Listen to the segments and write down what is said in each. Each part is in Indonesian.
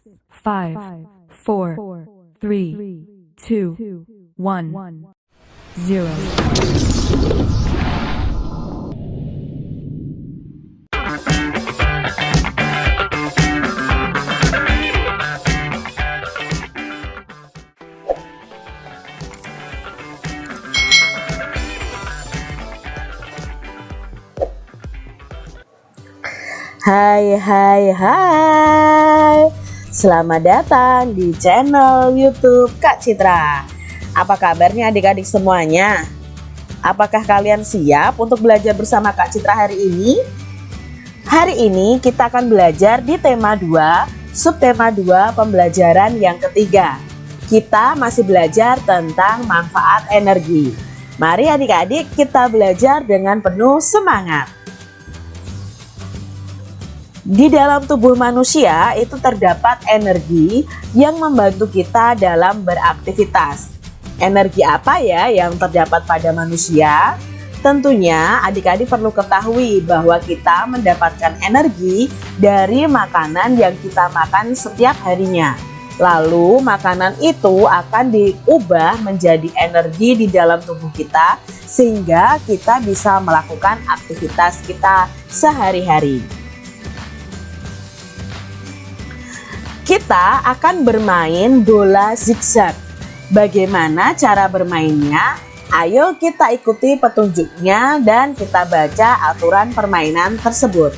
5, 4, 3, 2, 1, 0. Hai, selamat datang di channel YouTube Kak Citra. Apa kabarnya adik-adik semuanya? Apakah kalian siap untuk belajar bersama Kak Citra hari ini? Hari ini kita akan belajar di tema 2, subtema 2 pembelajaran yang ketiga. Kita masih belajar tentang manfaat energi. Mari adik-adik kita belajar dengan penuh semangat. Di dalam tubuh manusia itu terdapat energi yang membantu kita dalam beraktivitas. Energi apa ya yang terdapat pada manusia? Tentunya adik-adik perlu ketahui bahwa kita mendapatkan energi dari makanan yang kita makan setiap harinya. Lalu makanan itu akan diubah menjadi energi di dalam tubuh kita sehingga kita bisa melakukan aktivitas kita sehari-hari. Kita akan bermain bola zigzag. Bagaimana cara bermainnya? Ayo kita ikuti petunjuknya dan kita baca aturan permainan tersebut.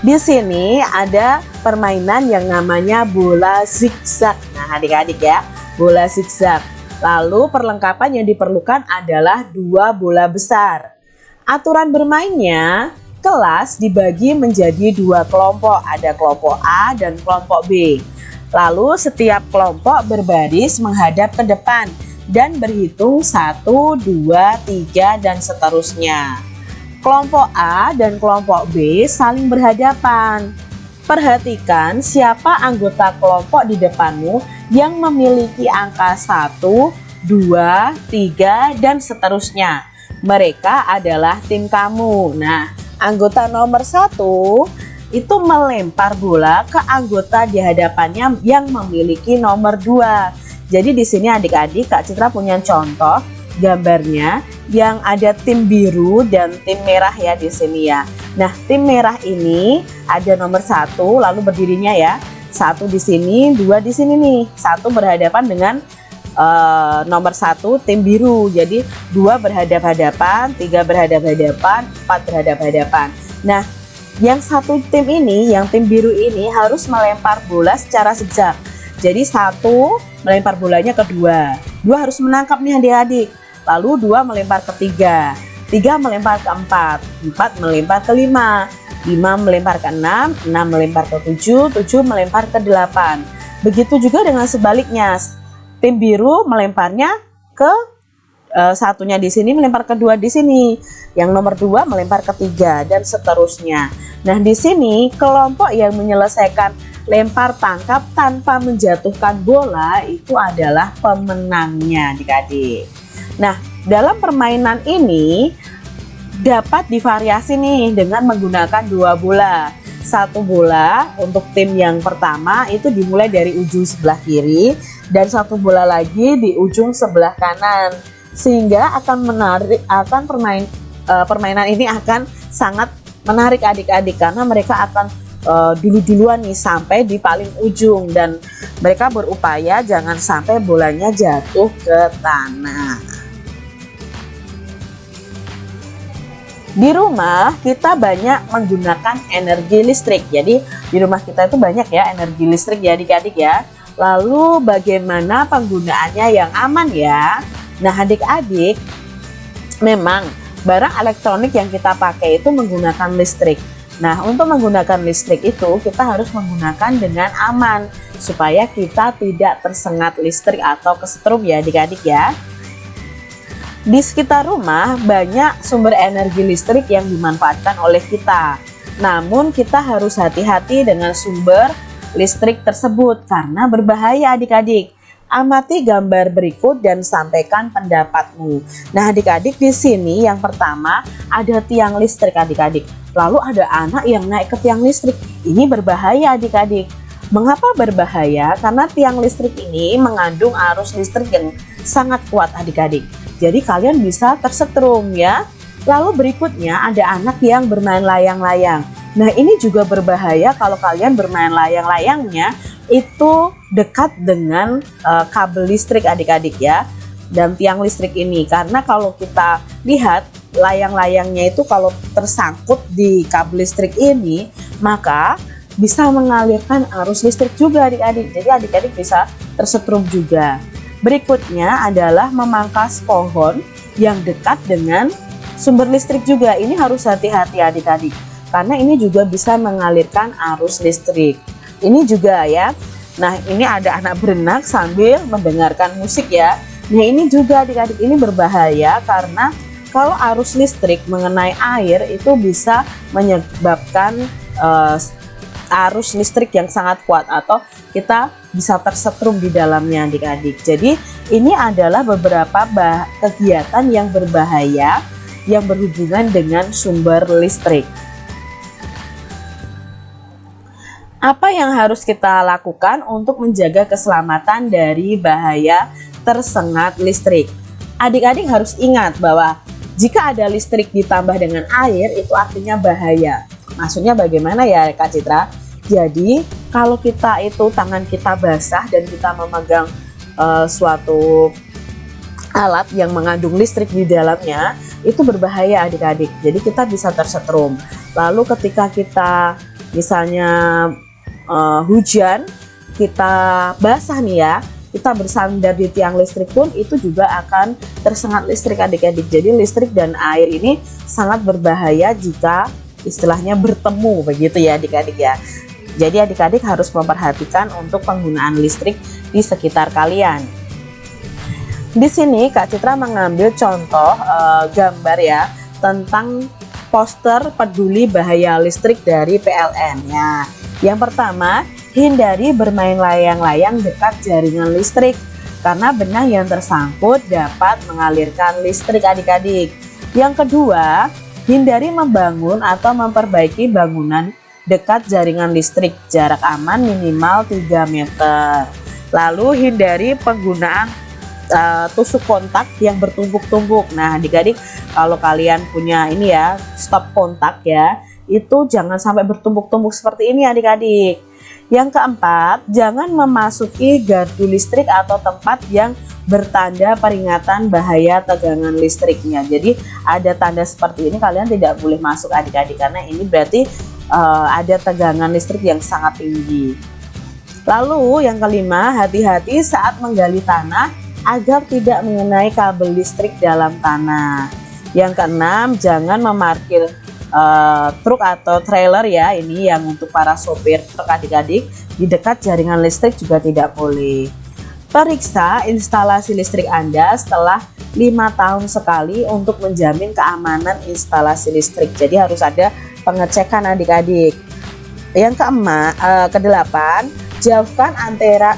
Di sini ada permainan yang namanya bola zigzag. Nah, adik-adik ya, bola zigzag. Lalu perlengkapan yang diperlukan adalah 2 bola besar. Aturan bermainnya, kelas dibagi menjadi 2 kelompok, ada kelompok A dan kelompok B. Lalu setiap kelompok berbaris menghadap ke depan dan berhitung 1, 2, 3 dan seterusnya. Kelompok A dan kelompok B saling berhadapan. Perhatikan siapa anggota kelompok di depanmu yang memiliki angka 1, 2, 3 dan seterusnya. Mereka adalah tim kamu. Nah, anggota nomor 1 itu melempar bola ke anggota di hadapannya yang memiliki nomor 2. Jadi di sini adik-adik Kak Citra punya contoh gambarnya yang ada tim biru dan tim merah ya di sini ya. Nah, tim merah ini ada nomor 1 lalu berdirinya ya. 1 di sini, 2 di sini nih. 1 berhadapan dengan nomor 1 tim biru. Jadi 2 berhadap-hadapan, 3 berhadap-hadapan, 4 berhadap-hadapan. Nah, yang satu tim ini, yang tim biru ini harus melempar bola secara zigzag. Jadi 1 melempar bolanya ke 2, 2 harus menangkap nih adik-adik. Lalu 2 melempar ke 3, 3 melempar ke 4, 4 melempar ke 5, 5 melempar ke 6, 6 melempar ke 7, 7 melempar ke 8. Begitu juga dengan sebaliknya. Tim biru melemparnya ke satunya di sini, melempar ke 2 di sini. Yang nomor 2 melempar ke 3 dan seterusnya. Nah, di sini kelompok yang menyelesaikan lempar tangkap tanpa menjatuhkan bola itu adalah pemenangnya adik-adik. Nah, dalam permainan ini dapat divariasi nih dengan menggunakan 2 bola. 1 bola untuk tim yang pertama itu dimulai dari ujung sebelah kiri dan 1 bola lagi di ujung sebelah kanan, sehingga akan permainan ini akan sangat menarik adik-adik karena mereka akan duluan nih sampai di paling ujung dan mereka berupaya jangan sampai bolanya jatuh ke tanah. Di rumah kita banyak menggunakan energi listrik. Jadi di rumah kita itu banyak ya energi listrik ya adik-adik ya. Lalu bagaimana penggunaannya yang aman ya? Nah, adik-adik, memang barang elektronik yang kita pakai itu menggunakan listrik. Nah, untuk menggunakan listrik itu kita harus menggunakan dengan aman supaya kita tidak tersengat listrik atau kesetrum ya adik-adik ya. Di sekitar rumah banyak sumber energi listrik yang dimanfaatkan oleh kita. Namun kita harus hati-hati dengan sumber listrik tersebut karena berbahaya adik-adik. Amati gambar berikut dan sampaikan pendapatmu. Nah, adik-adik, di sini yang pertama ada tiang listrik adik-adik. Lalu ada anak yang naik ke tiang listrik. Ini berbahaya adik-adik. Mengapa berbahaya? Karena tiang listrik ini mengandung arus listrik yang sangat kuat adik-adik. Jadi kalian bisa tersetrum ya. Lalu berikutnya ada anak yang bermain layang-layang. Nah ini juga berbahaya kalau kalian bermain layang-layangnya itu dekat dengan kabel listrik adik-adik ya. Dan tiang listrik ini, karena kalau kita lihat layang-layangnya itu kalau tersangkut di kabel listrik ini, maka bisa mengalirkan arus listrik juga adik-adik. Jadi adik-adik bisa tersetrum juga. Berikutnya adalah memangkas pohon yang dekat dengan sumber listrik juga. Ini harus hati-hati adik-adik, karena ini juga bisa mengalirkan arus listrik. Ini juga ya. Nah ini ada anak berenang sambil mendengarkan musik ya. Nah ini juga adik-adik, ini berbahaya karena kalau arus listrik mengenai air itu bisa menyebabkan arus listrik yang sangat kuat atau kita bisa tersetrum di dalamnya adik-adik. Jadi ini adalah beberapa kegiatan yang berbahaya yang berhubungan dengan sumber listrik. Apa yang harus kita lakukan untuk menjaga keselamatan dari bahaya tersengat listrik? Adik-adik harus ingat bahwa jika ada listrik ditambah dengan air itu artinya bahaya. Maksudnya bagaimana ya Kak Citra? Jadi kalau kita itu tangan kita basah dan kita memegang suatu alat yang mengandung listrik di dalamnya, itu berbahaya adik-adik. Jadi kita bisa tersetrum. Lalu ketika kita misalnya hujan, kita basah nih ya, kita bersandar di tiang listrik pun itu juga akan tersengat listrik adik-adik. Jadi listrik dan air ini sangat berbahaya jika istilahnya bertemu begitu ya adik-adik ya. Jadi adik-adik harus memperhatikan untuk penggunaan listrik di sekitar kalian. Di sini Kak Citra mengambil contoh gambar ya tentang poster peduli bahaya listrik dari PLN ya. Yang pertama, hindari bermain layang-layang dekat jaringan listrik karena benang yang tersangkut dapat mengalirkan listrik adik-adik. Yang kedua, hindari membangun atau memperbaiki bangunan dekat jaringan listrik, jarak aman minimal 3 meter. Lalu hindari penggunaan tusuk kontak yang bertumpuk-tumpuk. Nah adik-adik, kalau kalian punya ini ya stop kontak ya, itu jangan sampai bertumpuk-tumpuk seperti ini adik-adik. Yang keempat, jangan memasuki gardu listrik atau tempat yang bertanda peringatan bahaya tegangan listriknya. Jadi ada tanda seperti ini kalian tidak boleh masuk adik-adik, karena ini berarti ada tegangan listrik yang sangat tinggi. Lalu yang kelima, hati-hati saat menggali tanah agar tidak mengenai kabel listrik dalam tanah. Yang keenam, jangan memarkir truk atau trailer ya, ini yang untuk para sopir truk adik-adik, di dekat jaringan listrik juga tidak boleh. Periksa instalasi listrik Anda setelah 5 tahun sekali untuk menjamin keamanan instalasi listrik. Jadi harus ada pengecekan adik-adik. Yang kedelapan, jauhkan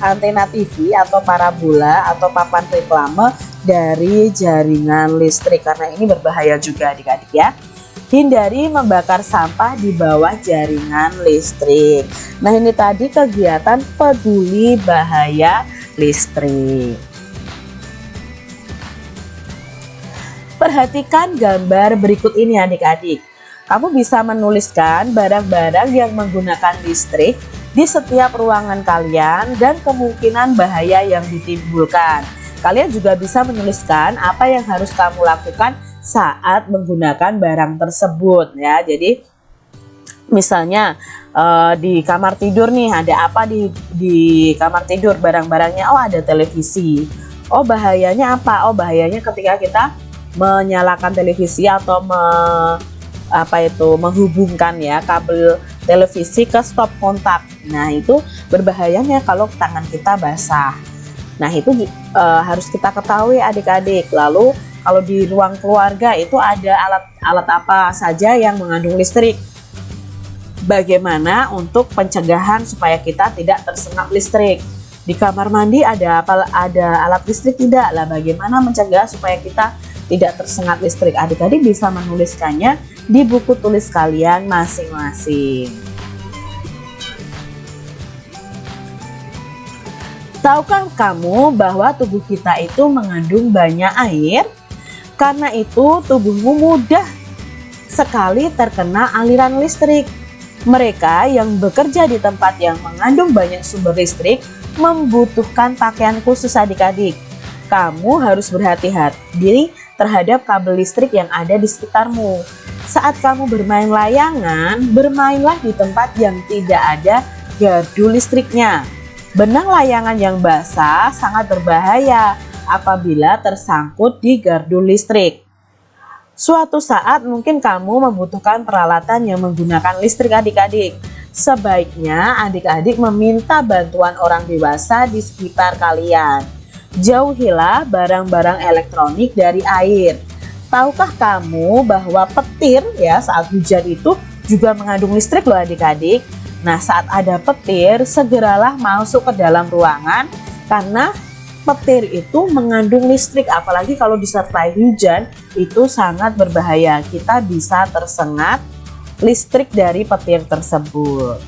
antena TV atau parabola atau papan reklame dari jaringan listrik karena ini berbahaya juga adik-adik ya. Hindari membakar sampah di bawah jaringan listrik. Nah ini tadi kegiatan peduli bahaya listrik. Perhatikan gambar berikut ini adik-adik. Kamu bisa menuliskan barang-barang yang menggunakan listrik di setiap ruangan kalian dan kemungkinan bahaya yang ditimbulkan. Kalian juga bisa menuliskan apa yang harus kamu lakukan saat menggunakan barang tersebut ya. Jadi misalnya di kamar tidur nih, ada apa di kamar tidur, barang-barangnya, oh ada televisi. Oh bahayanya apa? Oh bahayanya ketika kita menyalakan televisi atau menghubungkan ya kabel televisi ke stop kontak. Nah itu berbahayanya kalau tangan kita basah. Nah itu harus kita ketahui adik-adik. Lalu kalau di ruang keluarga itu ada alat apa saja yang mengandung listrik. Bagaimana untuk pencegahan supaya kita tidak tersengat listrik. Di kamar mandi ada alat listrik tidak? Lah bagaimana mencegah supaya kita tidak tersengat listrik? Adik-adik bisa menuliskannya di buku tulis kalian masing-masing. Tahukah kamu bahwa tubuh kita itu mengandung banyak air? Karena itu tubuhmu mudah sekali terkena aliran listrik. Mereka yang bekerja di tempat yang mengandung banyak sumber listrik membutuhkan pakaian khusus adik-adik. Kamu harus berhati-hati terhadap kabel listrik yang ada di sekitarmu. Saat kamu bermain layangan, bermainlah di tempat yang tidak ada gardu listriknya. Benang layangan yang basah sangat berbahaya apabila tersangkut di gardu listrik. Suatu saat mungkin kamu membutuhkan peralatan yang menggunakan listrik adik-adik. Sebaiknya adik-adik meminta bantuan orang dewasa di sekitar kalian. Jauhilah barang-barang elektronik dari air. Tahukah kamu bahwa petir saat hujan itu juga mengandung listrik loh adik-adik. Nah, saat ada petir, segeralah masuk ke dalam ruangan karena petir itu mengandung listrik, apalagi kalau disertai hujan itu sangat berbahaya. Kita bisa tersengat listrik dari petir tersebut.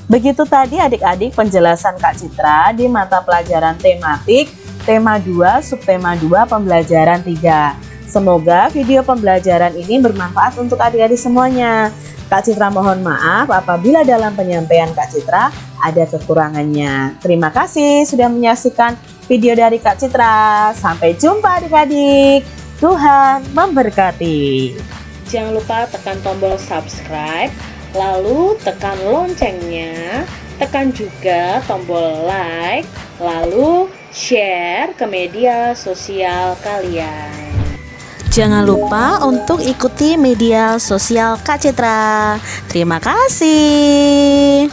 Begitu tadi adik-adik penjelasan Kak Citra di mata pelajaran tematik, tema 2, subtema 2, pembelajaran 3. Semoga video pembelajaran ini bermanfaat untuk adik-adik semuanya. Kak Citra mohon maaf apabila dalam penyampaian Kak Citra ada kekurangannya. Terima kasih sudah menyaksikan video dari Kak Citra. Sampai jumpa adik-adik. Tuhan memberkati. Jangan lupa tekan tombol subscribe, lalu tekan loncengnya, tekan juga tombol like, lalu share ke media sosial kalian. Jangan lupa untuk ikuti media sosial Kak Citra. Terima kasih.